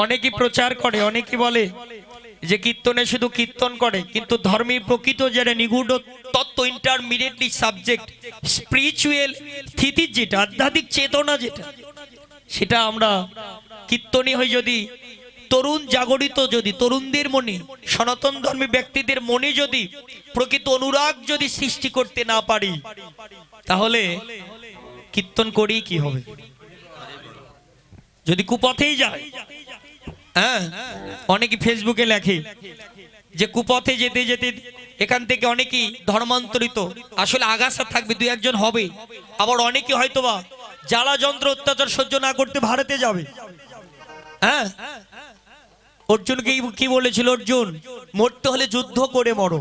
অনেকে প্রচার করে, অনেকে বলে যে কীর্তনে শুধু কীর্তন করে, কিন্তু ধর্মের প্রকৃত যারা নিগূঢ় তত্ত্ব, ইন্টারমিডিয়েটলি সাবজেক্ট, স্পিরিচুয়াল স্থিতির যেটা আধ্যাত্মিক চেতনা যেটা, সেটা আমরা কীর্তনী হয়ে যদি তরুণ জাগরিত, যদি তরুণদের মনে, সনাতন ধর্মী ব্যক্তিদের মনে যদি প্রকৃত অনুরাগ যদি সৃষ্টি করতে না পারি, তাহলে কীর্তন করি কি হবে? যদি কুপথেই যায়। অনেকে ফেসবুকে লেখে যে কুপথে যেতে যেতে এখান থেকে অনেকেই ধর্মান্তরিত, আসলে আগাছা থাকবে, দুই একজন হবে। আবার অনেকে হয়তোবা জ্বালা যন্ত্র অত্যাচার সহ্য না করতে ভারতে যাবে। অর্জুনকে কি বলেছিল? অর্জুন, মরতে হলে যুদ্ধ করে মরো,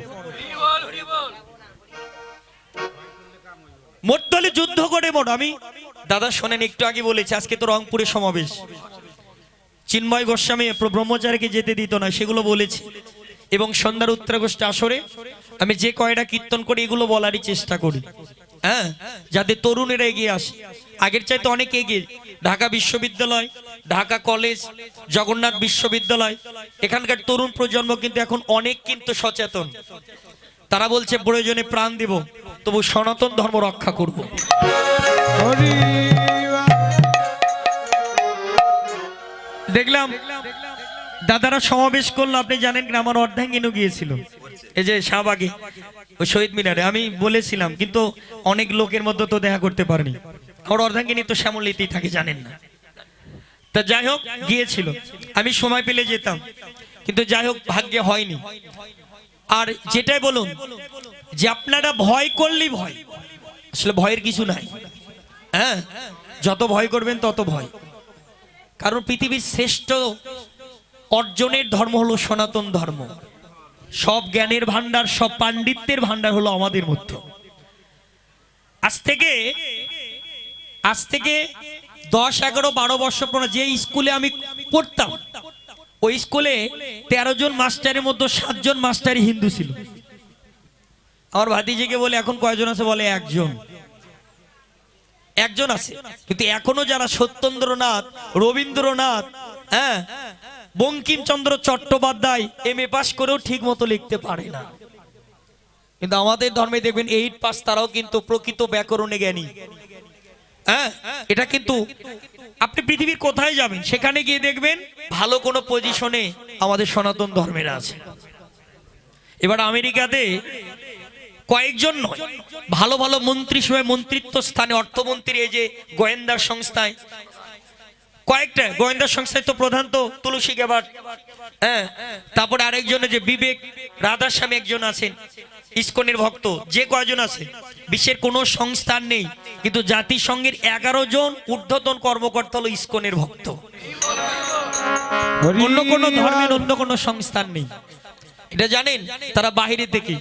মরতে হলে যুদ্ধ করে মরো। আমি দাদা শোনেন, একটু আগে বলেছি আজকে তো রংপুরে সমাবেশ, চিন্ময় গোস্বামী ব্রহ্মচারীকে যেতে দিত না, সেগুলো বলেছি। এবং সন্ধ্যার উত্তরাগোষ্ঠী আসরে আমি যে কয়টা কীর্তন করি এগুলো বলারই চেষ্টা করি, যাতে তরুণেরা এগিয়ে আসে, আগের চাইতে অনেক এগিয়ে। ঢাকা বিশ্ববিদ্যালয়, ঢাকা কলেজ, জগন্নাথ বিশ্ববিদ্যালয়, এখানকার তরুণ প্রজন্ম কিন্তু এখন অনেক কিন্তু সচেতন। তারা বলছে প্রয়োজনে প্রাণ দিব, তবু সনাতন ধর্ম রক্ষা করব। দেখলাম দাদারা সমাবেশ করলো, আপনি জানেন কিনা? আমার অর্ধাঙ্গিনও গিয়েছিল এই যে শাহবাগে, ওই শহীদ মিনারে। আমি বলেছিলাম, কিন্তু অনেক লোকের মধ্যে তো দেখা করতে পারেনি। আমার অর্ধাঙ্গিনী তো শ্যামলীতেই থাকে, জানেন না? তা যাই হোক, গিয়েছিল, আমি সময় পেলে যেতাম, কিন্তু যাই হোক ভাগ্যে হয়নি। আর যেটাই বলুন যে আপনারা ভয় করলেই ভয়, আসলে ভয়ের কিছু নাই। যত ভয় করবেন তত ভয়, কারণ পৃথিবীর শ্রেষ্ঠ অর্জনের ধর্ম হলো সনাতন ধর্ম। সব জ্ঞানের ভান্ডার, সব পাণ্ডিত্যের ভান্ডার হলো আমাদের মধ্যে। আজ থেকে 10, 11, 12 বছর পর যে স্কুলে আমি পড়তাম, ওই স্কুলে 13 জন মাস্টারের মধ্যে 7 জন মাস্টারই হিন্দু ছিল। আমার ভাতিজিকে বলে এখন কয়জন আছে? বলে একজন আছে। কিন্তু এখনো যারা সত্যেন্দ্রনাথ, রবীন্দ্রনাথ, বঙ্কিমচন্দ্র চট্টোপাধ্যায় MA পাস করেও ঠিক মতো লিখতে পারে না। কিন্তু আমাদের ধর্মে দেখবেন 8 পাস, তারাও কিন্তু প্রকৃত ব্যাকরণে জ্ঞানী। এটা কিন্তু আপনি পৃথিবীর কোথায় যাবেন, সেখানে গিয়ে দেখবেন ভালো কোনো পজিশনে আমাদের সনাতন ধর্মের আছে। এবার আমেরিকাতে কয়েকজন নয়, ভালো ভালো মন্ত্রী সভায়, মন্ত্রিত্ব স্থানে, অর্থমন্ত্রী, এই যে গোয়েন্দা সংস্থায়, কয়েকটা গোয়েন্দা সংস্থায় তো প্রধান তো তুলসী গেবাট, তারপরে আরেকজন যে বিবেক রাধাস্বামী একজন আছেন, ইসকনের ভক্ত, যে কয়জন আছে, বিশ্বের কোনো সংস্থান নেই, কিন্তু জাতিসংঘের 11 জন ঊর্ধ্বতন কর্মকর্তা হলো ইসকনের ভক্ত। অন্য কোনো ধর্মের অন্য কোনো সংস্থান নেই, এটা জানেন? তারা বাহিরে থেকে,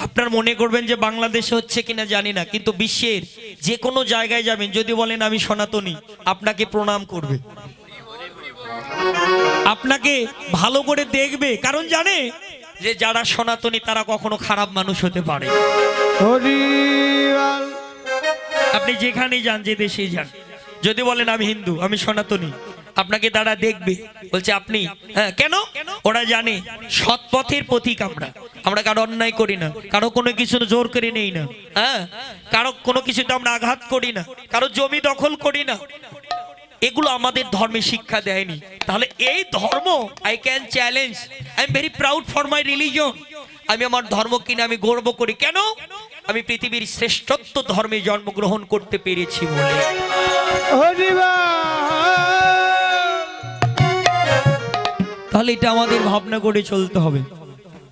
আপনার মনে করবেন যে বাংলাদেশে হচ্ছে কিনা জানি না, কিন্তু বিশ্বের যে কোনো জায়গায় যাবেন, যদি বলেন আমি সনাতনী, আপনাকে প্রণাম করবে, আপনাকে ভালো করে দেখবে, কারণ জানে যে যারা সনাতনী তারা কখনো খারাপ মানুষ হতে পারে। আপনি যেখানেই যান, যে দেশেই যান, যদি বলেন আমি হিন্দু, আমি সনাতনী, আপনাকে তারা দেখবে, বলছে আপনি, কেন? ওরা জানে সৎ পথের পথিক আমরা কারো অন্যায় করি না, কারো কোনো কিছু জোর করে নেই না, কারো কোনো কিছুতে আমরা আঘাত করি না, কারো জমি দখল করি না, এগুলো আমাদের ধর্মে শিক্ষা দেয়নি। তাহলে এই ধর্ম, I can challenge, I am very proud for my religion. আমি আমার ধর্ম কিনে আমি গর্ব করি, কেন? আমি পৃথিবীর শ্রেষ্ঠত্ব ধর্মে জন্মগ্রহণ করতে পেরেছি বলে। তাহলে এটা আমাদের ভাবনা করে চলতে হবে।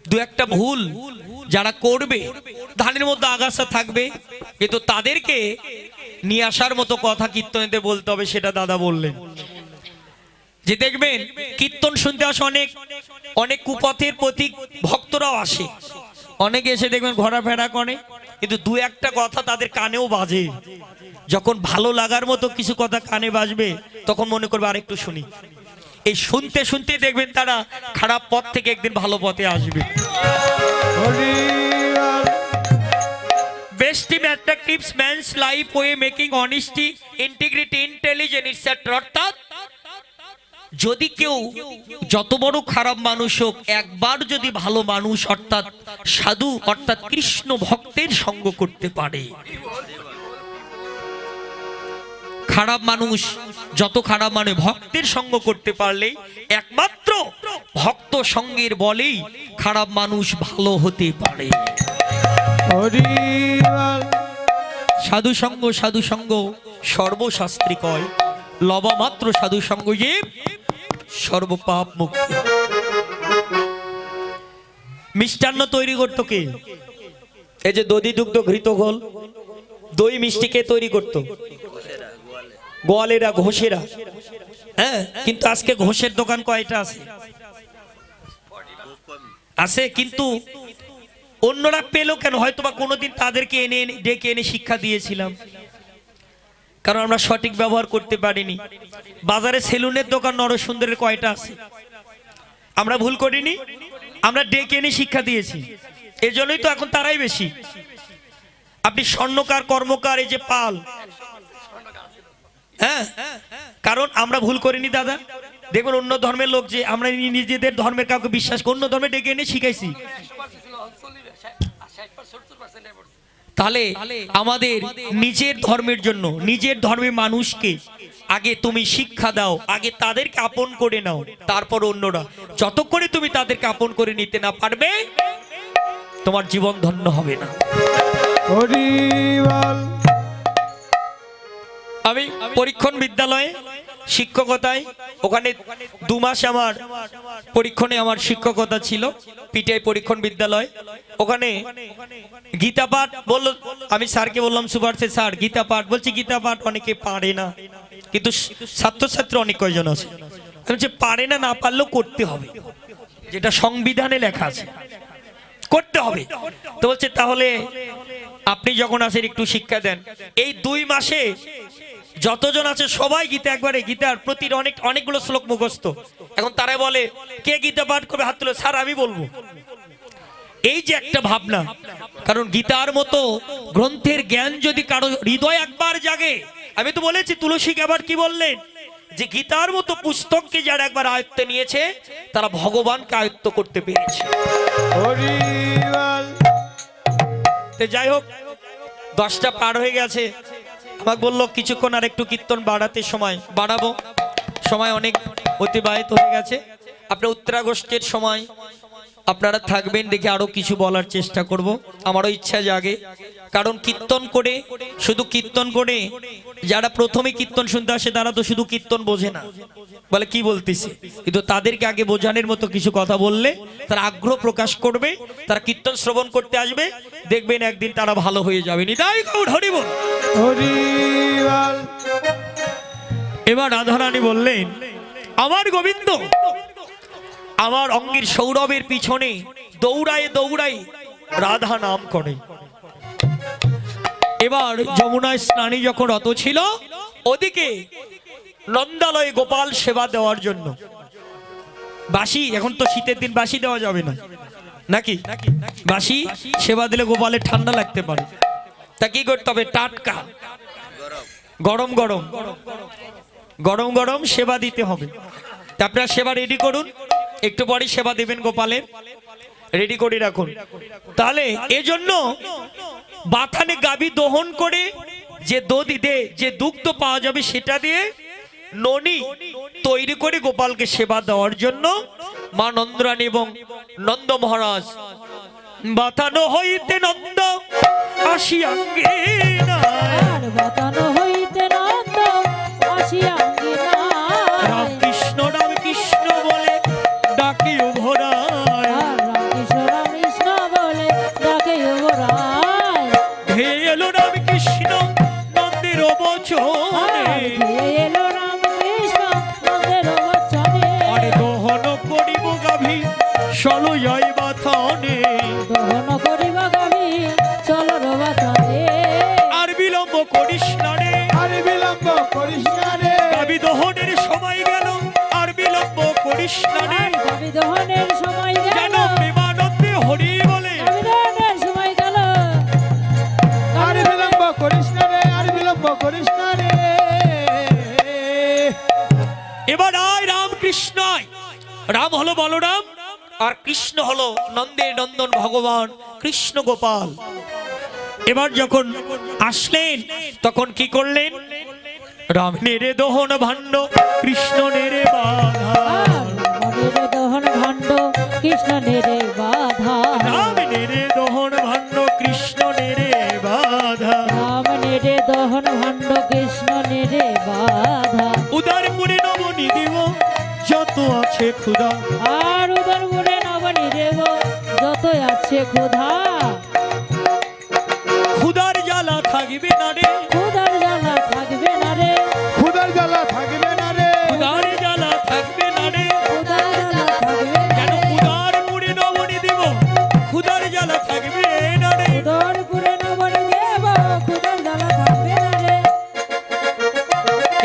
দু একটা ভুল যারা করবে, ধানের মধ্যে আগাছা থাকবে, কিন্তু তাদেরকে নিয়ে আসার মতো কথা কীর্তনেতে বলতে হবে, সেটা দাদা বললেন। যে দেখবেন কীর্তন শুনতে আসে অনেক কুপথের প্রতীক ভক্তরাও আসে, অনেকে এসে দেখবেন ঘোরাফেরা করে, কিন্তু দু একটা কথা তাদের কানেও বাজে। যখন ভালো লাগার মতো কিছু কথা কানে বাজবে, তখন মনে করবে আরেকটু শুনি। এই শুনতে শুনতে দেখবেন তারা খারাপ পথ থেকে একদিন ভালো পথে আসবে। Best team attractives man's life way making honesty, integrity, intelligence, etc. অর্থাৎ যদি কেউ যত বড় খারাপ মানুষ হোক, একবার যদি ভালো মানুষ অর্থাৎ সাধু অর্থাৎ কৃষ্ণ ভক্তের সঙ্গ করতে পারে, খারাপ মানুষ যত খারাপ মানে ভক্তের সঙ্গ করতে পারলে, একমাত্র ভক্ত সঙ্গের বলেই খারাপ মানুষ ভালো হতে পারে। সাধু সঙ্গ সর্বশাস্ত্রী কয়, লবা মাত্র সাধু সঙ্গ যে সর্বপাপ মুক্তি। মিষ্টান্ন তৈরি করতো কে? এই যে দধি দুগ্ধ ঘৃত ঘোল দই মিষ্টি কে তৈরি করতো? গোয়ালেরা, ঘোষেরা। হ্যাঁ, কিন্তু আজকে ঘোষের দোকান কয়টা আছে? আছে, কিন্তু অন্যরা পেলো কেন? হয়তোবা কোনোদিন তাদেরকে এনে ডেকে এনে শিক্ষা দিয়েছিলাম, কারণ আমরা সঠিক ব্যবহার করতে পারিনি। বাজারে সেলুনের দোকান নরসুন্দরের কয়টা আছে? আমরা ভুল করিনি, আমরা ডেকে এনে শিক্ষা দিয়েছি, এজন্যই তো এখন তারাই বেশি। আপনি স্বর্ণকার, কর্মকার, এই যে পাল, হ্যাঁ, কারণ আমরা ভুল করিনি দাদা। দেখুন অন্য ধর্মের লোক যে আমরা নিজেদের ধর্মের কাউকে বিশ্বাস করি, অন্য ধর্মে ডেকে এনে শিখাইছি। তাহলে আমাদের নিজের ধর্মের জন্য, নিজের ধর্মের মানুষকে আগে তুমি শিক্ষা দাও, আগে তাদেরকে আপন করে নাও, তারপর অন্যরা। যতক্ষণে তুমি তাদেরকে আপন করে নিতে না পারবে, তোমার জীবন ধন্য হবে না। আমি পরীক্ষণ বিদ্যালয়ে শিক্ষকতায়, ওখানে 2 মাস আমার পরীক্ষণে আমার শিক্ষকতা ছিল, পিটিআই পরীক্ষণ বিদ্যালয়। ওখানে গীতা পাঠ বললো, আমি স্যারকে বললাম সুপারসে স্যার গীতা পাঠ, বলছি গীতা পাঠ অনেকে পারে না, কিন্তু ছাত্রছাত্রী অনেক কয়জন আছে। আমি বলছি পারে না, না পারলেও করতে হবে, যেটা সংবিধানে লেখা আছে করতে হবে। তো বলছে তাহলে আপনি যখন আসেন একটু শিক্ষা দেন। এই 2 মাসে যতজন আছে সবাই গীতা, একবারে গীতার প্রতি অনেকগুলো শ্লোক মুখস্থ। এখন তারা বলে কে গীতা পাঠ করবে, হাত তুলে। স্যার আমি বলবো। এই যে একটা ভাবনা, কারণ গীতার মতো গ্রন্থের জ্ঞান যদি কারো হৃদয় একবার জাগে, আমি তো বলেছি তুলসীকে আবার কি বললেন, যে গীতার মতো পুস্তককে যারা একবার আয়ত্তে নিয়েছে তারা ভগবানকে আয়ত্ত করতে পেরেছে। যাই হোক, 10টা পার হয়ে গেছে। আমাকে বললো কিছুক্ষণ আর একটু কীর্তন বাড়াতে, সময় বাড়াবো, সময় অনেক অতিবাহিত হয়ে গেছে। আপনার উত্তরাগস্টের সময় আপনারা থাকবেন, দেখে আরো কিছু বলার চেষ্টা করব। আমারও ইচ্ছা জাগে, কারণ কীর্তন করে, শুধু কীর্তন করে যারা প্রথমে কীর্তন শুনতে আসে তারা তো শুধু কীর্তন বোঝে না, বলে কি বলতেছে, কিন্তু তাদেরকে আগে বোঝানোর মতো কিছু কথা বললে তারা আগ্রহ প্রকাশ করবে, তারা কীর্তন শ্রবণ করতে আসবে, দেখবেন একদিন তারা ভালো হয়ে যাবে। নিতাই গৌর হরি বল। এবার রাধারানী বললেন, আমার গোবিন্দ আমার অঙ্গের সৌরভের পিছনে দৌড়ায় দৌড়ায় রাধা নাম করে। এবার যমুনায় স্নানে যখন রত ছিল, ওদিকে নন্দালয়ে গোপাল সেবা দেওয়ার জন্য বাসি, এখন তো শীতের দিন বাসি দেওয়া যাবে না নাকি, বাসি সেবা দিলে গোপালের ঠান্ডা লাগতে পারে, তা কি করতে হবে, টাটকা গরম গরম গরম গরম সেবা দিতে হবে। তা আপনারা সেবা রেডি করুন, একটু পরে সেবা দেবেন গোপালের, রেডি করে রাখুন। তাহলে এজন্য বাথানে গাভী দহন করে যে দধি দে, যে দুগ্ধ পাওয়া যাবে সেটা দিয়ে ননি তৈরি করে গোপালকে সেবা দেওয়ার জন্য মা নন্দরানী এবং নন্দ মহারাজ বাথানো হইতে নন্দ আসিয়াঙ্গে বাতানো হইতে নন্দ আসিয়াঙ্গে রাম কৃষ্ণ বলে ডাকে উভরায়, রাম কৃষ্ণ বলে ডাকে উভরায়, হে এলো রাম কৃষ্ণ নন্দের বচনে, এলো রাম কৃষ্ণ নন্দের বচনে, আরে দহন করিব গাভী চলো যাই বাথানে, দহন করিব গাভী চলো বাথানে, আর বিলম্ব করিস না রে, আর বিলম্ব করিস না রে, গাভী দহনের সময় গেল, আর বিলম্ব করিস না রে, গাভী দহনের সময় যেন গেল, প্রেমানন্দে হরি বলে, গাভী দহনের সময় গেল, আর বিলম্ব করিস না রে, আর বিলম্ব করিস না রে। এবার আয় রামকৃষ্ণ আয়। রাম হলো বলরাম আর কৃষ্ণ হলো নন্দের নন্দন ভগবান কৃষ্ণ গোপাল। এবার যখন আসলেন তখন কি করলেন? রাম নেড়ে দহন ভাণ্ড কৃষ্ণ নেড়ে বাধা। মনের দহন ভাণ্ড কৃষ্ণ নেড়ে বাধা। রাম নেড়ে দহন ভাণ্ড কৃষ্ণ নেড়ে বাধা। রাম নেড়ে দহন ভাণ্ড কৃষ্ণ নেড়ে বাধা। উদারপুরে নবনী দেব যত আছে ক্ষুধা। আর উদরপুরে নবনী দেব যত আছে ক্ষুধা। ক্ষুধার জ্বালা থাকবে না রে। ক্ষুধার জ্বালা থাকবে না রে। খুদার জ্বালা থাকবে না রে। ক্ষুধার জ্বালা থাকবে না রে। ক্ষুধার জ্বালা থাকবে না কেন রে। উদারপুরে নবনী দেব ক্ষুধার জ্বালা থাকবে না রে। উদরপুরে নবনী দেব ক্ষুধার জ্বালা থাকবে না রে।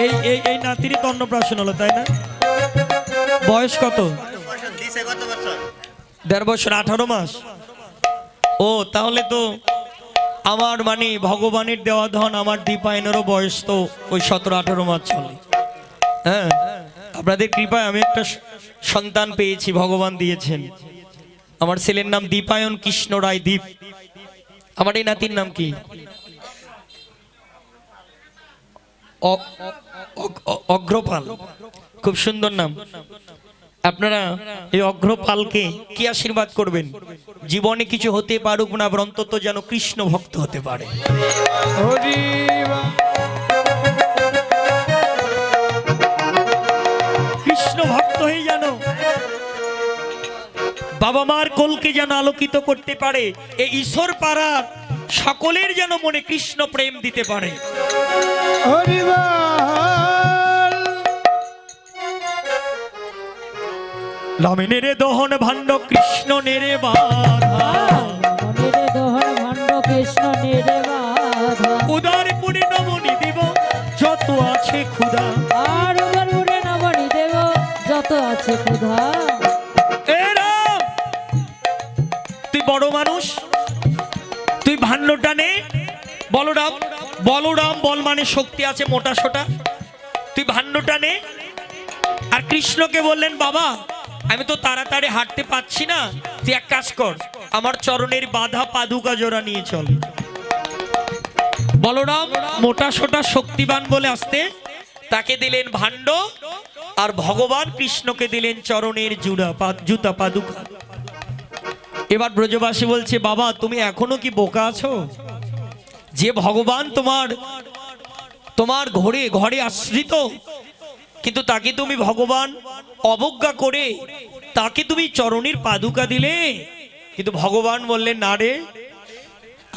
এই এই এই নাতিরই তো অন্নপ্রাশন হলো তাই না? বয়স কত? 1.5 বছর 18 মাস। ও তাহলে তো আমার মানে ভগবানের দেওয়া ধন আমার দীপায়নেরও বয়স তো ওই 17-18 মাস চলে। হ্যাঁ, আপনাদের কৃপায় আমি একটা সন্তান পেয়েছি, ভগবান দিয়েছেন। আমার ছেলের নাম দীপায়ন কৃষ্ণ রায় দীপ। আমার এই নাতির নাম কি? অগ্রপাল। খুব সুন্দর নাম। আপনারা এই অগ্রপালকে কি আশীর্বাদ করবেন? জীবনে কিছু হতে পারুক না, অন্তত যেন কৃষ্ণ ভক্ত হতে পারে। হরি কৃষ্ণ ভক্ত হয়ে যেন বাবা মার কোলকে যেন আলোকিত করতে পারে। এই ঈশ্বর পাড়ার সকলের যেন মনে কৃষ্ণ প্রেম দিতে পারে। হরি বল। রামে নেড়ে দহন ভাণ্ড কৃষ্ণ নেড়ে বাধা। মনের দহন ভাণ্ড কৃষ্ণ নেড়ে বাধা। উদারপুরে নবনী দেব যত আছে ক্ষুধা। আর উদরপুরে নবনী দেব যত আছে ক্ষুধা। এ রাম, তুই বড় মানুষ, তুই ভাণ্ডটা নে। বলরাম, বলরাম বল মানে শক্তি আছে মোটা সোটা। তুই ভাণ্ডটা নে। আর কৃষ্ণকে বললেন, বাবা আমি তো তাড়াতাড়ি হাঁটতে পাচ্ছি না, তুই এক কাজ কর, আমার চরণের বাধা পাদুকা জোড়া নিয়ে চল। বলরাম মোটা সোটা শক্তিবান বলে আসতে তাকে দিলেন ভাণ্ড, আর ভগবান কৃষ্ণকে দিলেন চরণের জুতা পাদুকা। এবার ব্রজবাসী বলছে, বাবা তুমি এখনো কি বোকা আছো? যে ভগবান তোমার ঘরে ঘরে আশ্রিত, কিন্তু তাকে তুমি ভগবান অবজ্ঞা করে তাকে তুমি চরণের পাদুকা দিলে। কিন্তু ভগবান বললেন, না রে,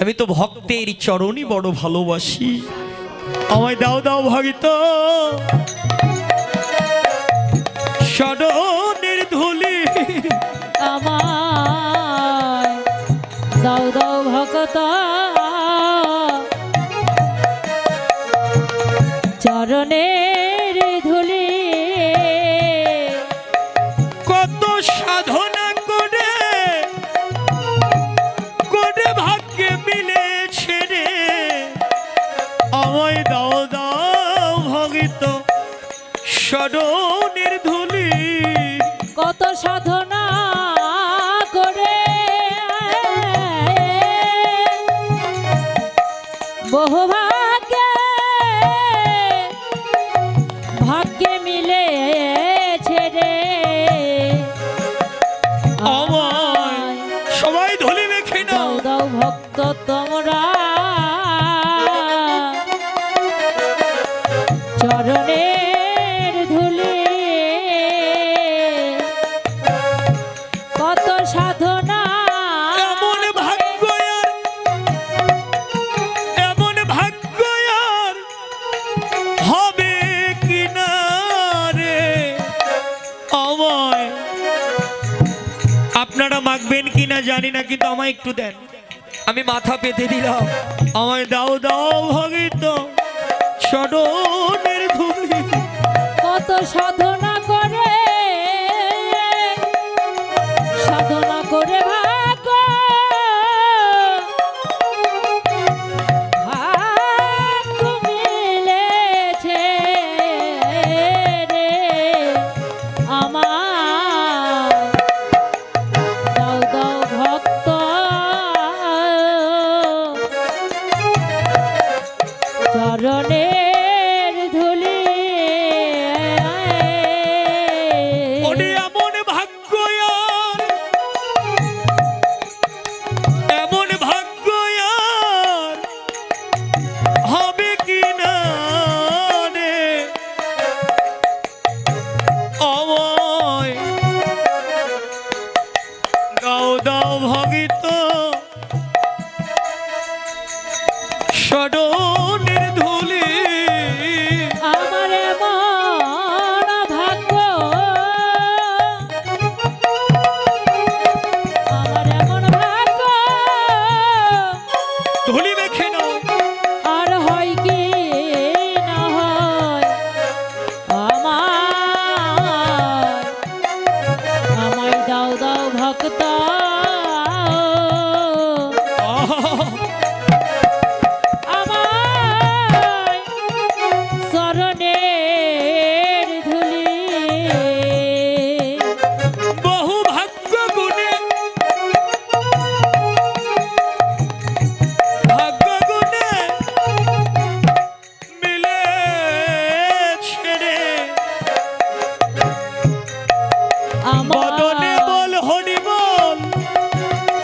আমি তো ভক্তের চরণই বড় ভালোবাসি, আমায় দাও দাও ভগিত চরণের ধুলি। আমায় দাও দাও ভক্ত চরণের ধুলি। কত সাধনা করে করে ভাগ্যে মিলেছে রে, আমায় দাও দাও ভগিত চরণের ধুলি। কত সাধনা করে বহু ভাগ্যে ভাগ্যে মিলেছে রে। আমায় সবাই ধুলি মেখে নাও। দাও দাও ভক্ত তোমরা চরণের ধুলি। কত সাধনা এমন ভাগ্য আর হবে কিনা রে, আমায় আপনারা মাগবেন কিনা জানি না, কিন্তু আমায় একটু দেন, আমি মাথা পেতে দিলাম। আমায় দাও দাও ভগিত চরণের ধুলি। কত সাধনা করে ভাগ্য ভাগ্য মিলেছে রে। বদনে বল হরি বল,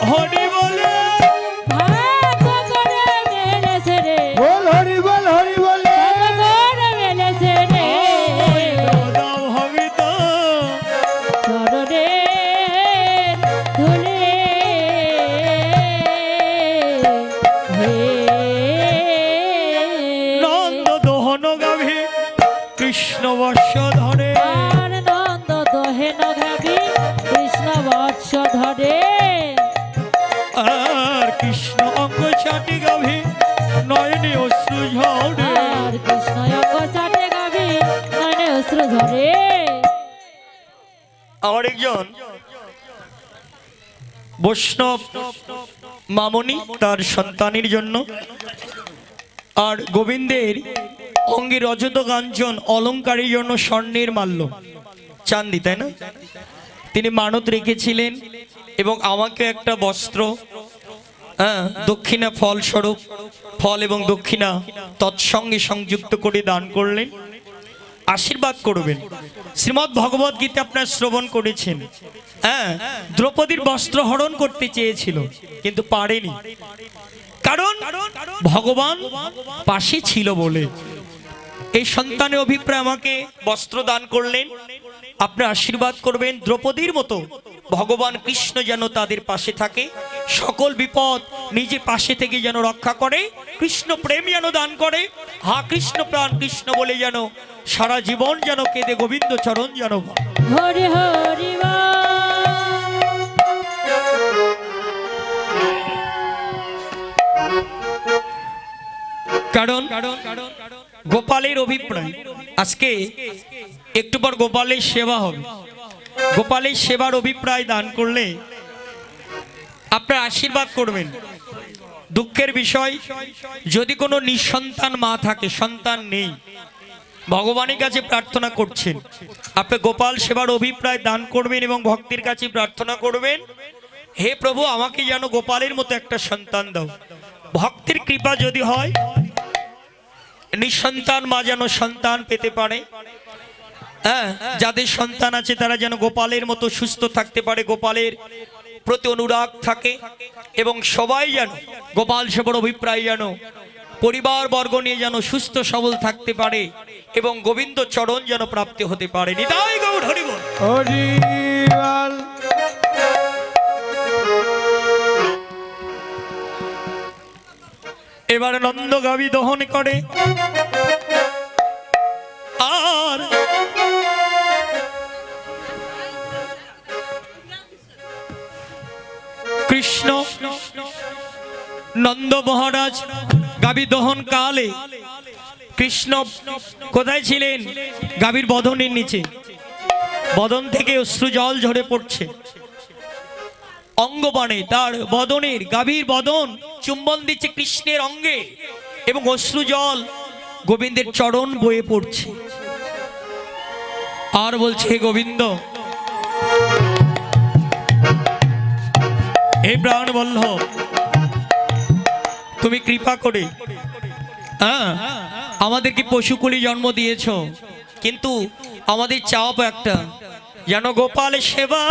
হরি বলে ভাগ করে মেলেছে রে, বল হরি বল হরি বলে ভাগ করে মেলেছে রে, দাও হবে তো চরণে ধুলে হে নন্দ দহন গাভী কৃষ্ণ বর্ষ ধরে, আর নন্দ দহেন গাবি কৃষ্ণ বৎস ধরে, আর কৃষ্ণ অঙ্গ ছাটি গাভী নয়নে অশ্রু ঝরে। আর কৃষ্ণ অঙ্গ চাটে গাবি নয়নে অশ্রু ধরে। আমার একজন বৈষ্ণব মামনি তার সন্তানের জন্য আর গোবিন্দের অঙ্গে রজত কাঞ্চন অলঙ্কারের জন্য স্বর্ণের মাল্য চাঁদি, তাই না, তিনি মানত রেখেছিলেন এবং আমাকে একটা বস্ত্র, দক্ষিণা ফল স্বরূপ, ফল এবং দক্ষিণা তৎসঙ্গে সংযুক্ত করে দান করলেন। আশীর্বাদ করবেন। শ্রীমদ্ ভগবত গীতা আপনার শ্রবণ করেছেন। দ্রৌপদীর বস্ত্র হরণ করতে চেয়েছিল কিন্তু পারেনি, কারণ ভগবান পাশে ছিল বলে। এই সন্তানের অভিপ্রায় আমাকে বস্ত্র দান করলেন। আপনার আশীর্বাদ করবেন দ্রৌপদীর মতো ভগবান কৃষ্ণ যেন তাদের পাশে থাকে, সকল বিপদ নিজে পাশে থেকে যেন রক্ষা করে, কৃষ্ণ প্রেম যেন দান করে। হা কৃষ্ণ প্রাণ কৃষ্ণ বলে যেন সারা জীবন যেন কেঁদে গোবিন্দ চরণ যেন পায়। হরি হরি বল। কারণ গোপালের অভিপ্রায় আজকে একটু পর গোপালের সেবা হবে। গোপালের সেবার অভিপ্রায় দান করলে আপনার আশীর্বাদ করবেন। দুঃখের বিষয়, যদি কোনো নিঃসন্তান মা থাকে, সন্তান নেই, ভগবানের কাছে প্রার্থনা করছেন, আপনি গোপাল সেবার অভিপ্রায় দান করবেন এবং ভক্তির কাছে প্রার্থনা করবেন, হে প্রভু আমাকে যেন গোপালের মতো একটা সন্তান দাও। ভক্তির কৃপা যদি হয়, নিঃসন্তান মা যেন সন্তান পেতে পারে। যাদের সন্তান আছে তারা যেন গোপালের মতো সুস্থ থাকতে পারে, গোপালের প্রতি অনুরাগ থাকে এবং সবাই যেন গোপাল সেবার অভিপ্রায় যেন পরিবার বর্গ নিয়ে যেন সুস্থ সবল থাকতে পারে এবং গোবিন্দ চরণ যেন প্রাপ্তি হতে পারে। নিতাই গৌর হরি বল। হরি বল। এবার নন্দ গাভী দহন করে আর কৃষ্ণ নন্দ মহারাজ গাভী দহন কালে কৃষ্ণ কোথায় ছিলেন? গাভীর বদনের নিচে, বদন থেকে অশ্রু জল ঝরে পড়ছে, অঙ্গবাণে তার বদনের গাভীর বদন চুম্বন দিচ্ছে কৃষ্ণের অঙ্গে এবং অশ্রু জল গোবিন্দের চরণ বয়ে পড়ছে আর বলছে, হে গোবিন্দ, হে প্রাণ বল্লভ, তুমি কৃপা করে আমাদেরকে পশুকুলি জন্ম দিয়েছ, কিন্তু আমাদের চাপ একটা, যেন গোপালের সেবা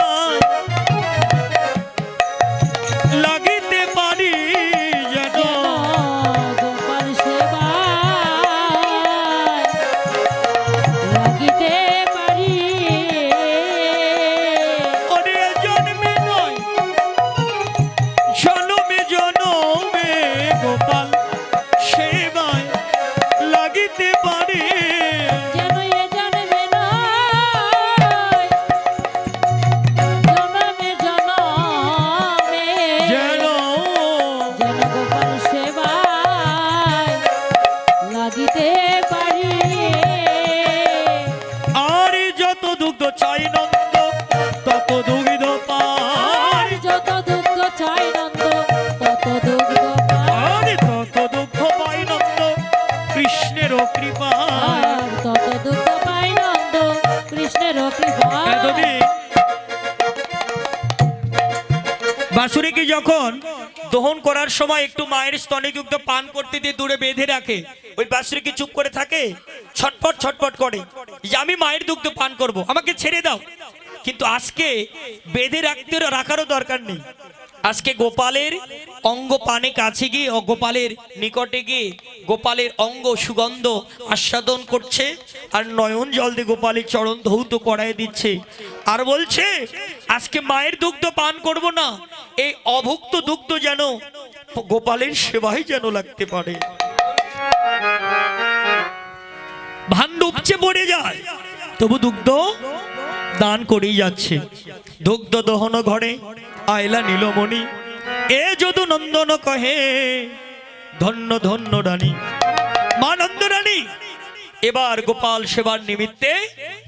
লাগিতে পারি, যেন গোপাল সেবা লাগিতে পারি। ওরে জন্মে নয় জনমে জনমে গোপাল সেবায় লাগিতে পারি, যেন এ জন্মে নয় জনমে জনমে যেন যেন গোপাল সেবায় লাগিতে পারি। আর যত দুগ্ধ চাই নন্দ তত দুগ্ধ পাই, আর যত দুঃখ চাই নন্দ তত দুঃখ পাই, আর তত দুঃখ পাই নন্দ কৃষ্ণের কৃপায়। আর তত দুঃখ পাই নন্দ কৃষ্ণের কৃপায়। এতদিন বাসুরিকে যখন দহন করার সময় একটু মায়ের স্তনেযুক্ত পান করতে দিয়ে দূরে বেঁধে রাখে, ওই বাসুরিকে চুপ করে থাকে, ছটপট ছটপট করে যে আমি মায়ের দুগ্ধ পান করব, আমাকে ছেড়ে দাও, কিন্তু আজকে বেঁধে রাখারও দরকার নেই। আজকে গোপালের অঙ্গ পানে কাছে গিয়ে ও গোপালের নিকটে গিয়ে গোপালের অঙ্গ সুগন্ধ আস্বাদন করছে, আর নয়ন জল দিয়ে গোপালের চরণ ধৌত করায় দিচ্ছে, আর বলছে আজকে মায়ের দুগ্ধ পান করব না, এই অভুক্ত দুগ্ধ যেন গোপালের সেবায় যেন লাগতে পারে। ভাণ্ড উপচে পড়ে যায়, তবু দুগ্ধ দান করেই যাচ্ছে। দুগ্ধ দহন ঘরে আয়লা নীলমণি, এ যদু নন্দন কহে ধন্য ধন্য রানী। মা নন্দ রানী এবার গোপাল সেবার নিমিত্তে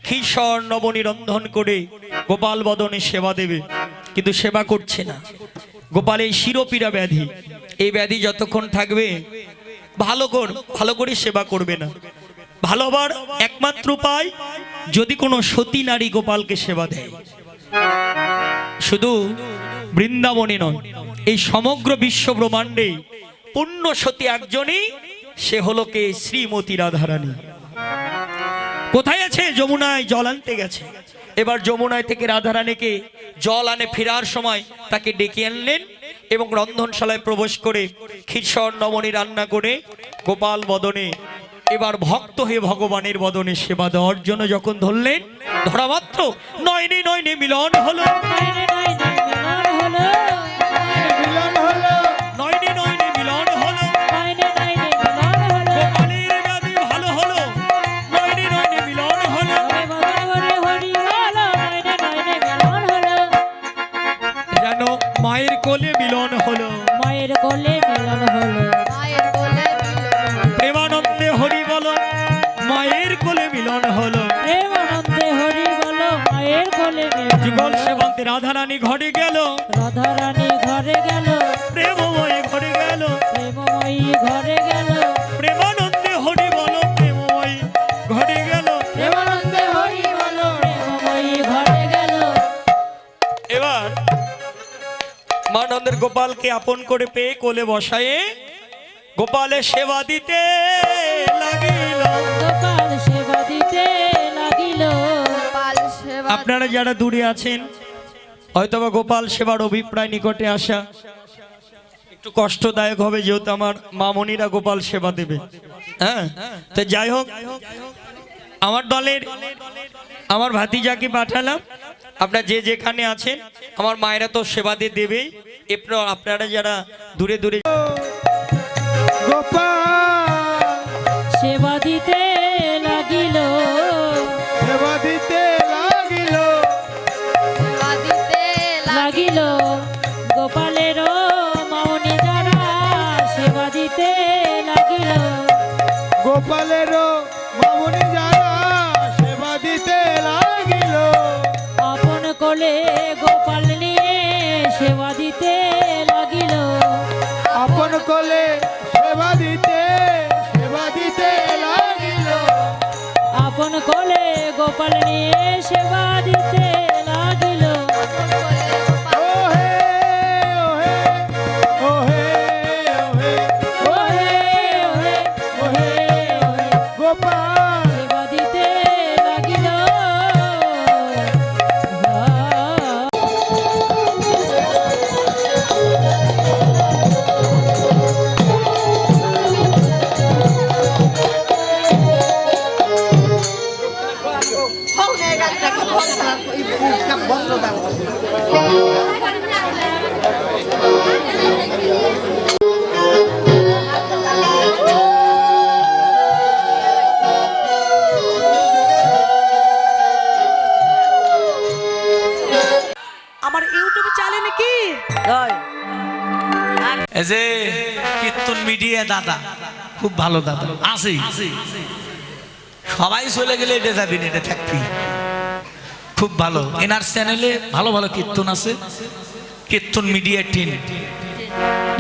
ক্ষীর নবনী রন্ধন করে গোপাল বদনে সেবা দেবে, কিন্তু সেবা করছে না। গোপালের শিরোপীড়া ব্যাধি, এই ব্যাধি যতক্ষণ থাকবে ভালো করে সেবা করবে না। ভালো হবার একমাত্র উপায় যদি কোনো সতী নারী গোপালকে সেবা দেয়। শুধু বৃন্দাবনে নয়, এই সমগ্র বিশ্ব ব্রহ্মাণ্ডে পূর্ণ সতী একজনই, সে হলো কে? শ্রীমতী রাধারানী। কোথায় আছে? যমুনায় জল আনতে গেছে। এবার যমুনায় থেকে রাধারানীকে জল আনে ফেরার সময় তাকে ডেকে আনলেন এবং রন্ধনশালায় প্রবেশ করে ক্ষীর নবনী রান্না করে গোপাল বদনে এবার ভক্ত হয়ে ভগবানের বদনে সেবা দেওয়ার জন্য যখন ধরলেন, ধরা মাত্র নয়নে নয়নে মিলন হলো, নয়নে নয়নে মিলন হলো, মিলন হলো, নয়নে নয়নে মিলন হলো, নয়নে নয়নে মিলন হলো, গোপালের ব্যাধি ভালো হলো, নয়নে নয়নে মিলন হলো। হরে বদন হরি হরি বলো, নয়নে নয়নে মিলন হলো, যেন মায়ের কোলে মিলন হলো, মায়ের কোলে মিলন হলো, প্রেমানন্দে হরি বলো, মায়ের কোলে মিলন হলো। প্রেমানন্দে হরি বলো, মায়ের কোলে মিলন যুগল হলো। সেবন্তে রাধারানী ঘরে গেল, রাধারানী ঘরে গেল, প্রেমময় ঘরে গেল, প্রেমময়ী ঘরে গেল, প্রেমানন্দে হরি বলো, প্রেমময় ঘরে গেল। প্রেমানন্দে হরি বলো, প্রেমময়ী ঘরে গেল। এবার মানন্দের গোপালকে আপন করে পেয়ে কোলে বসায়ে গোপালের সেবা দিতে লাগিল। গোপাল সেবা দিতে লাগিল। আপনারা যারা দূরে আছেন, হয়তোবা গোপাল সেবার অভিপ্রায় নিকটে আসা একটু কষ্টদায়ক হবে, যেহেতু আমার মামনিরা গোপাল সেবা দেবে। হ্যাঁ, তো যাই হোক, আমার দলের আমার ভাতিজাকে পাঠালাম। আপনারা যে যেখানে আছেন, আমার মায়েরা তো সেবা দিয়ে দেবেই। এরপর আপনারা যারা দূরে দূরে গোপাল সেবা দিতে লাগিল। সেবা দিতে লাগিল, লাগিল গোপালের মামনি যারা সেবা দিতে লাগিল। গোপালেরও মামুনি যারা সেবা দিতে লাগিল, আপন কোলে গোপাল নিয়ে সেবা দিতে লাগিল। আপন কোলে সেবা দিতে লাগিল, আপন কোলে গোপাল নিয়ে সেবা দিতে লাগিল। ওহে ওহে ওহে ওহে ওহে ওহে ওহে ওহে গোপাল সেবা দিতে লাগিল। আমার ইউটিউবে চ্যানেল নাকি এই যে কীর্তন মিডিয়া দাদা খুব ভালো দাদা আছে, সবাই চলে গেলে এটা যাবি না, এটা থাকবি। খুব ভালো, এনার চ্যানেলে ভালো ভালো কীর্তন আছে। কীর্তন মিডিয়া টিম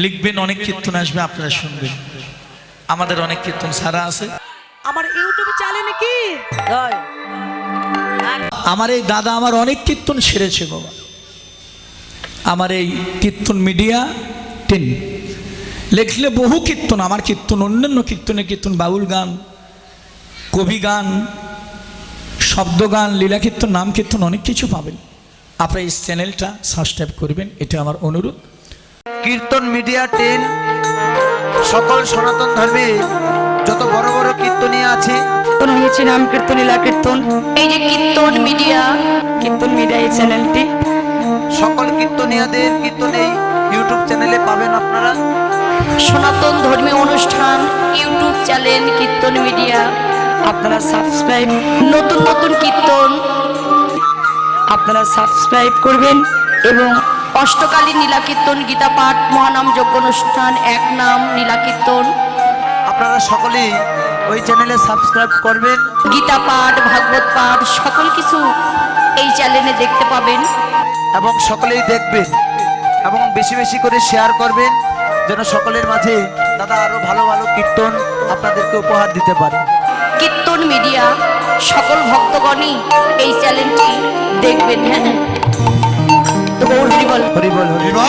লিখবেন, অনেক কীর্তন আসবে, আপনারা শুনবেন। আমাদের অনেক কীর্তন ছাড়া আছে। আমার ইউটিউবে চ্যানেল নাকি আমার এই দাদা আমার অনেক কীর্তন সেরেছে বাবা। আমার এই কীর্তন মিডিয়া টিম লিখলে বহু কীর্তন, আমার কীর্তন, অন্যান্য কীর্তন বাউল গান, কবি গান, শব্দগান, লীলা কীর্তন, নাম কীর্তন অনেক কিছু পাবেন। আপনারা এই চ্যানেলটা সাবস্ক্রাইব করবেন, এটা আমার অনুরোধ। কীর্তন মিডিয়া 10 সকল সনাতন ধর্মে যত বড় বড় কীর্তনীয় আছে কীর্তন হয়েছে, নাম কীর্তন, লীলা কীর্তন, এই যে কীর্তন মিডিয়া এই চ্যানেলটি, সকল কীর্তনীয়দের কীর্তন এই ইউটিউব চ্যানেলে পাবেন আপনারা। সনাতন ধর্মীয় অনুষ্ঠান ইউটিউব চ্যানেল কীর্তন মিডিয়া, আপনারা সাবস্ক্রাইব, নতুন নতুন কীর্তন আপনারা সাবস্ক্রাইব করবেন। এবং অষ্টকালীন নীলা কীর্তন, গীতা পাঠ, মহানাম যজ্ঞ অনুষ্ঠান, এক নাম নীলা কীর্তন, আপনারা সকলেই ওই চ্যানেলে সাবস্ক্রাইব করবেন। গীতা পাঠ, ভাগবত পাঠ সকল কিছু এই চ্যানেলে দেখতে পাবেন। এবং সকলেই দেখবেন এবং বেশি বেশি করে শেয়ার করবেন, যেন সকলের মাঝে দাদা আরো ভালো ভালো কীর্তন আপনাদেরকে উপহার দিতে পারে। কীর্তন মিডিয়া সকল ভক্তগণই এই চ্যানেলটি দেখবেন। হ্যাঁ, তো গৌর হরি বল। হরি বল, হরি বল।